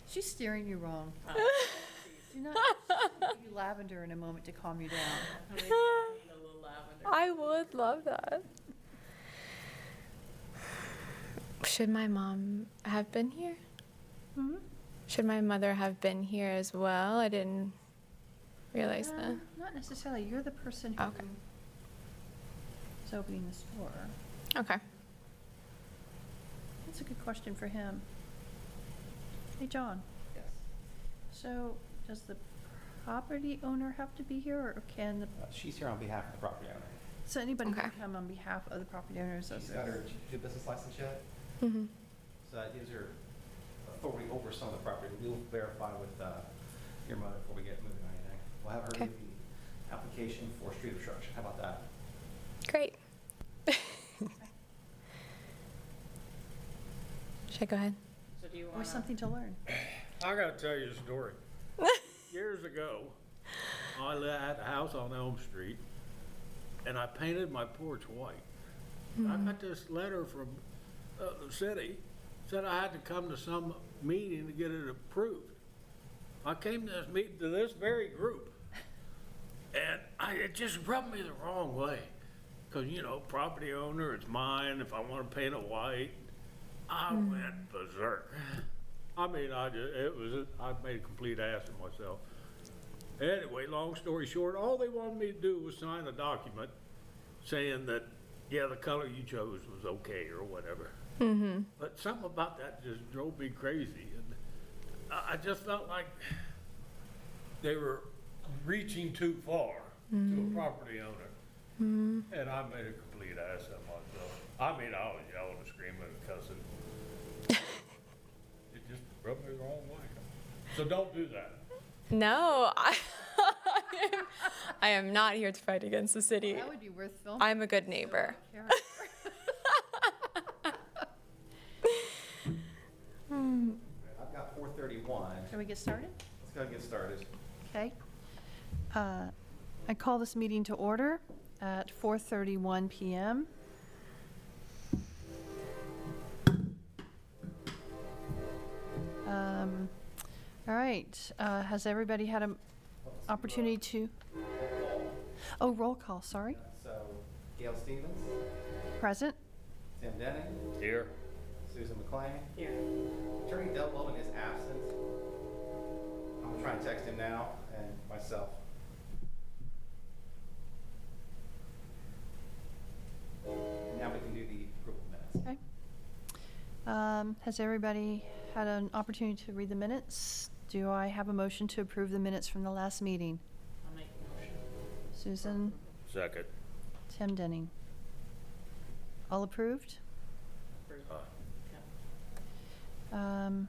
She's steering you wrong. Do not give you lavender in a moment to calm you down. Maybe I need a little lavender. I would love that. Should my mom have been here? Hmm? Should my mother have been here as well? I didn't realize that. Not necessarily. You're the person who Okay. is opening the store. Okay. That's a good question for him. Hey, John. Yes. So, does the property owner have to be here, or can the, She's here on behalf of the property owner. so anybody can Okay. come on behalf of the property owners? She's got her G2 business license yet, Mm-hmm. so that gives her authority over some of the property. We'll verify with your mother before we get moving on anything. We'll have her Okay. do the application for street obstruction. How about that? Great. Should I go ahead? So do you want Always something to learn. I gotta tell you a story. Years ago, I had a house on Elm Street, and I painted my porch white. I got this letter from the city, said I had to come to some meeting to get it approved. I came to this meeting, to this very group, and it just rubbed me the wrong way. Cause you know, property owner, it's mine, if I wanna paint it white, I went berserk. I mean, I made a complete ass of myself. Anyway, long story short, all they wanted me to do was sign a document saying that, yeah, the color you chose was okay or whatever. Mm-hmm. But something about that just drove me crazy. And I just felt like they were reaching too far to a property owner. Mm-hmm. And I made a complete ass of myself. I mean, I was yelling and screaming and cussing. It just rubbed me the wrong way. So don't do that. No, I am not here to fight against the city. That would be worth filming. I'm a good neighbor. I've got 4:31. Shall we get started? Let's go ahead and get started. Okay. I call this meeting to order at 4:31 PM. All right, has everybody had an opportunity to, oh, roll call, sorry. So Gail Stevens, Present? Tim Denning, Here. Susan McLean. Here. Attorney Del Loman is absent. I'm gonna try and text him now, and myself. And now we can do the approval minutes. Okay. Has everybody had an opportunity to read the minutes? Do I have a motion to approve the minutes from the last meeting? I'll make a motion. Susan, Second. Tim Denning. All approved? Approved. Uh, Okay.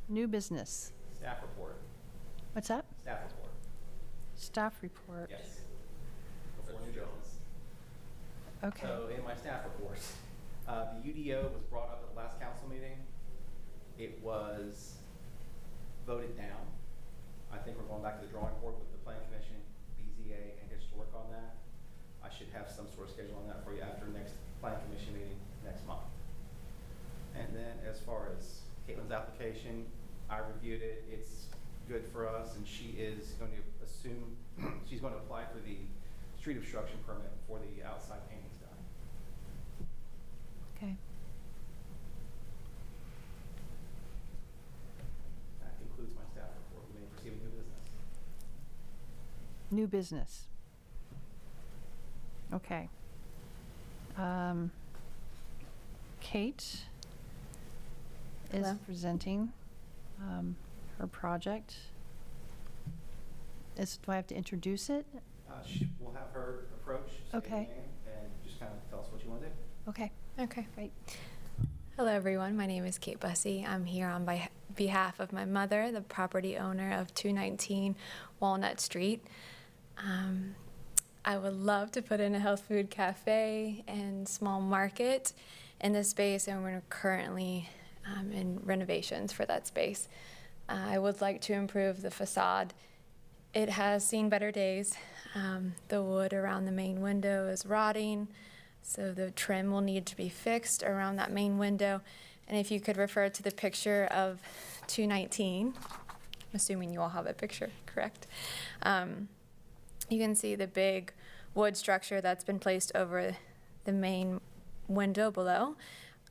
New business. Staff report. What's that? Staff report. Staff report. Yes. Before new business. Okay. So in my staff report, the UDO was brought up at the last council meeting. It was voted down. I think we're going back to the drawing board with the Plan Commission, BZA, and Historic on that. I should have some sort of schedule on that for you after next Plan Commission meeting next month. And then as far as Caitlin's application, I reviewed it. It's good for us, and she is going to assume, she's going to apply for the street obstruction permit before the outside painting's done. Okay. That concludes my staff report. We may proceed with new business. New business. Okay. Kate is Hello. presenting her project. Do I have to introduce it? We'll have her approach, say your Okay. name, and just kind of tell us what you want to do. Okay, Okay. great. Hello, everyone. My name is Kate Bussey. I'm here on behalf of my mother, the property owner of 219 Walnut Street. I would love to put in a health food cafe and small market in this space, and we're currently in renovations for that space. I would like to improve the facade. It has seen better days. The wood around the main window is rotting, so the trim will need to be fixed around that main window, And if you could refer to the picture of 219, assuming you all have a picture, correct? You can see the big wood structure that's been placed over the main window below.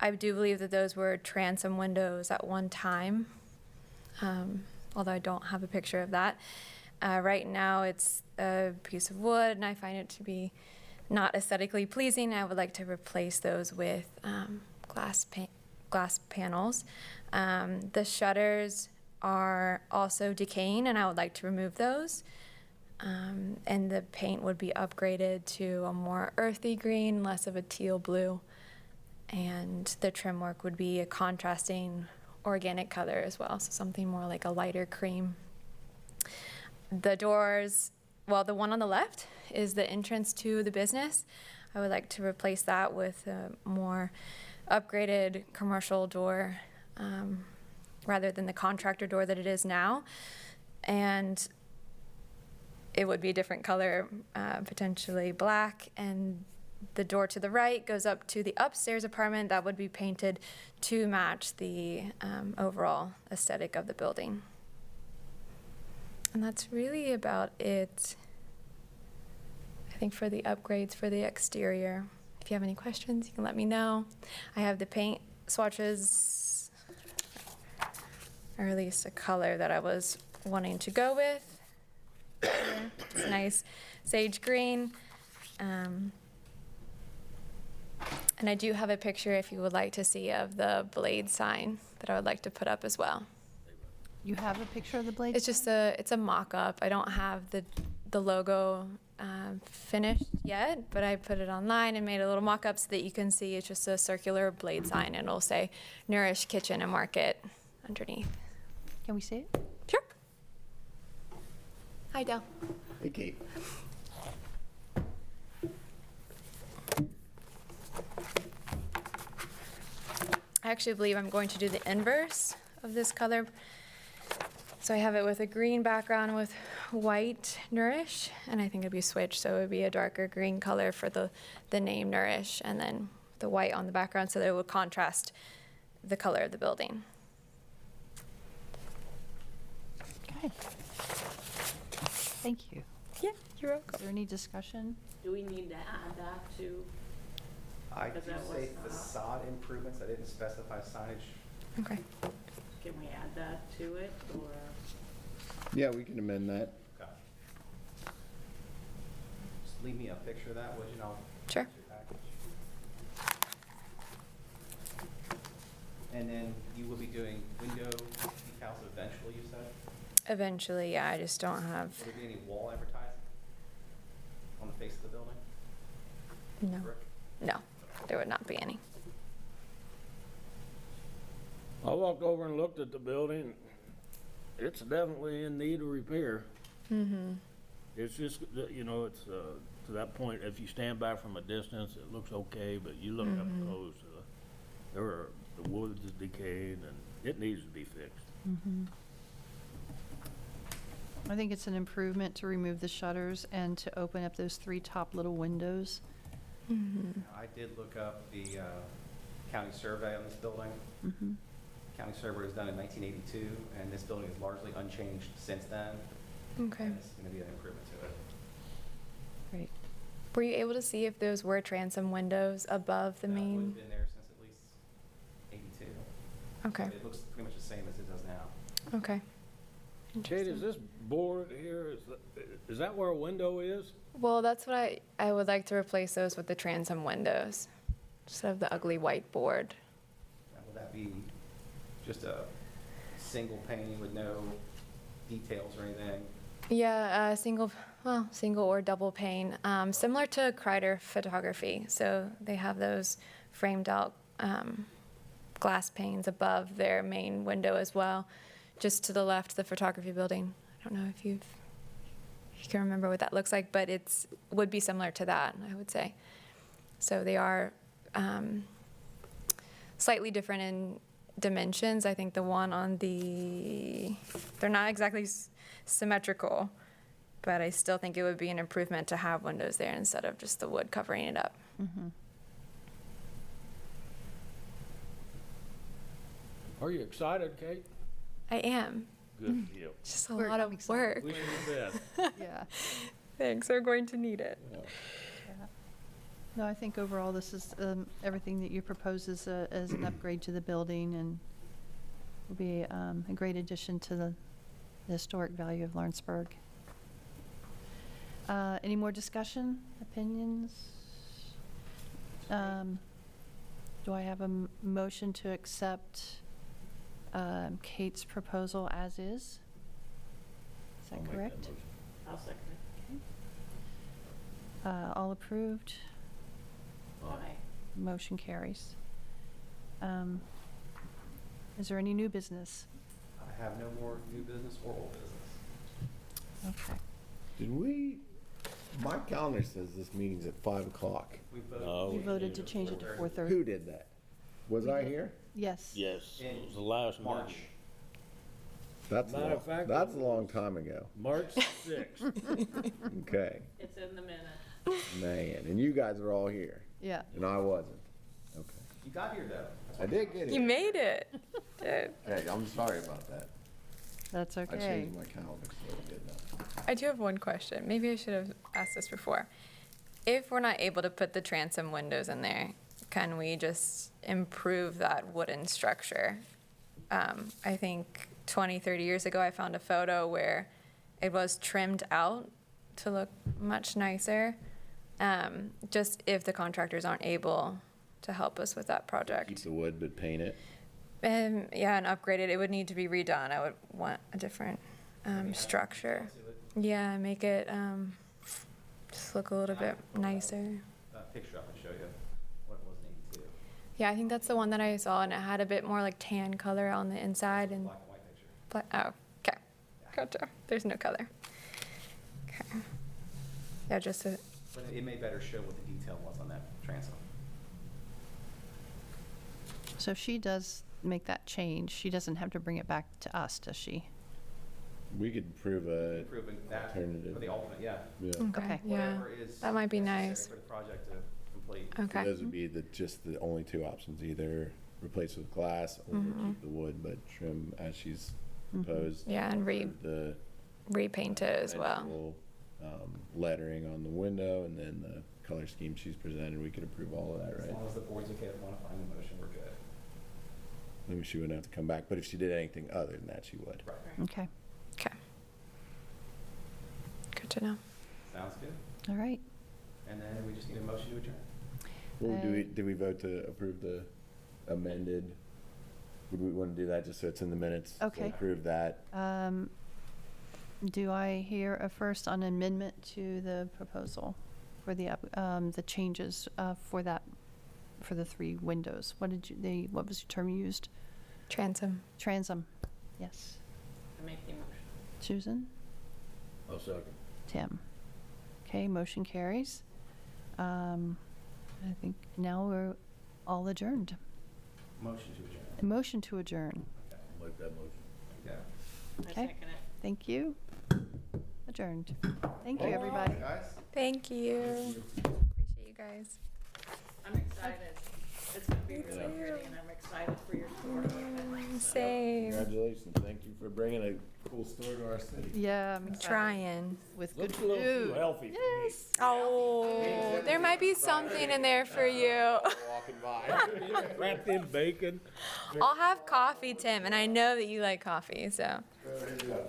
I do believe that those were transom windows at one time, although I don't have a picture of that. Right now it's a piece of wood, and I find it to be not aesthetically pleasing. I would like to replace those with glass panels. The shutters are also decaying, and I would like to remove those. And the paint would be upgraded to a more earthy green, less of a teal blue. And the trim work would be a contrasting organic color as well, so something more like a lighter cream. The doors, well, the one on the left is the entrance to the business. I would like to replace that with a more upgraded commercial door rather than the contractor door that it is now. And it would be a different color, potentially black, and the door to the right goes up to the upstairs apartment that would be painted to match the overall aesthetic of the building. And that's really about it, I think, for the upgrades for the exterior. If you have any questions, you can let me know. I have the paint swatches, or at least a color that I was wanting to go with. It's a nice sage green. And I do have a picture, if you would like to see, of the blade sign that I would like to put up as well. You have a picture of the blade? It's just it's a mock-up. I don't have the logo finished yet, but I put it online and made a little mock-up so that you can see. It's just a circular blade sign, and it'll say Nourish Kitchen and Market underneath. Can we see it? Sure. Hi, Del. Hey, Kate. I actually believe I'm going to do the inverse of this color. So I have it with a green background with white Nourish, and I think it'd be switched, so it would be a darker green color for the name Nourish, and then the white on the background so that it would contrast the color of the building. Okay. Thank you. Yeah, you're Is welcome. there any discussion? Do we need to add that to, I do Because that say was, facade improvements, I didn't specify signage. Okay. can we add that to it, or? Yeah, we can amend that. Okay. Just leave me a picture of that, would you know? Sure. And then you will be doing window decals eventually, you said? Eventually, yeah, I just don't have, Will there be any wall advertising on the face of the building? no, Brick? no, there would not be any. I walked over and looked at the building. It's definitely in need of repair. Mm-hmm. It's just, that, you know, it's, to that point, if you stand back from a distance, it looks okay, but you look up close, the wood is decayed and it needs to be fixed. I think it's an improvement to remove the shutters and to open up those 3 top little windows. I did look up the county survey on this building. County survey was done in 1982, and this building is largely unchanged since then. Okay. And it's going to be an improvement to it. Great. Were you able to see if those were transom windows above the That main? would've been there since at least 82. Okay, It looks pretty much the same as it does now. okay. Kate, is this board here, is that where a window is? Well, that's what I would like to replace those with the transom windows, instead of the ugly white board. Now, would that be just a single pane with no details or anything? Yeah, single or double pane, similar to Kreider Photography. So they have those framed out glass panes above their main window as well, just to the left, the photography building. I don't know if you can remember what that looks like, but would be similar to that, I would say. So they are slightly different in dimensions. I think the one on they're not exactly symmetrical, but I still think it would be an improvement to have windows there instead of just the wood covering it up. Are you excited, Kate? I am. Good deal. It's just a We're lot of excited. work. Wish you the best. Yeah. Thanks, we're going to need it. Yeah. No, I think overall this is, everything that you propose is an upgrade to the building and will be a great addition to the historic value of Lawrenceburg. Any more discussion, opinions? Do I have a motion to accept Kate's proposal as is? Is I'll that make correct? motion. I'll second All approved? it. Aye. Motion carries. Is there any new business? I have no more new business or old business. Okay. Did we, my calendar says this meeting's at 5 o'clock. We voted. No. You voted to change it to 4:30. Who did that? Was We I did. here? Yes. Yes, In it was the last March. meeting. That's a long time ago. March 6th. Okay, It's in the minute. man, and you guys were all here, Yeah. and I wasn't. Okay. You got here though. That's I what- did get You it. made it. Dude. Okay, I'm sorry about that. That's I okay. changed my calendar, so it did that. I do have one question. Maybe I should have asked this before. If we're not able to put the transom windows in there, can we just improve that wooden structure? I think 20, 30 years ago, I found a photo where it was trimmed out to look much nicer. Just if the contractors aren't able to help us with that Keep project. the wood, but paint it. Yeah, and upgrade it. It would need to be redone. I would want a different structure. Yeah, make it just look a little bit nicer. Picture up and show you what it was needed to. Yeah, I think that's the one that I saw, and it had a bit more like tan color on the inside and Black and white picture. oh, okay, gotcha. There's no color. Okay. Yeah, just a, But it may better show what the detail was on that transom. So if she does make that change, she doesn't have to bring it back to us, does she? We could prove a, Improving that Alternative. for the alternate, yeah. yeah. okay, yeah. Whatever is That might be necessary nice. for the project to complete. Okay. Those would be just the only two options, either replace with glass or keep the wood, but trim as she's proposed. Yeah, and The repaint it as well. eventual, lettering on the window, and then the color scheme she's presented, we could approve all of that, As right? long as the board's okay with modifying the motion, we're good. Maybe she wouldn't have to come back, but if she did anything other than that, she would. Right. Okay. Okay. Good to know. Sounds good. All right. And then we just need a motion to adjourn. Well, do we vote to approve the amended? Would we want to do that just so it's in the minutes? So Okay. Approve that. Do I hear a first on amendment to the proposal for the changes for that, for the 3 windows? What was your term you used? Transom. Transom. Yes. I make the motion. Susan? I'll second. Tim? Okay, motion carries. I think now we're all adjourned. Motion to adjourn. Motion to adjourn. I'll make that motion. Yeah. I Okay. second it. Thank you. Adjourned. Thank you, Thank everybody. Guys. Thank you. Appreciate you guys. I'm excited. It's gonna be Me really too. pretty, and I'm excited for your tour of it. Same. Congratulations. Thank you for bringing a cool store to our city. Yeah, I'm excited. Trying. With good Looks a little too food. healthy for me. Yes. Oh, there might be something in there for you. Walking by. Wrapped in bacon. I'll have coffee, Tim, and I know that you like coffee, so. There you go.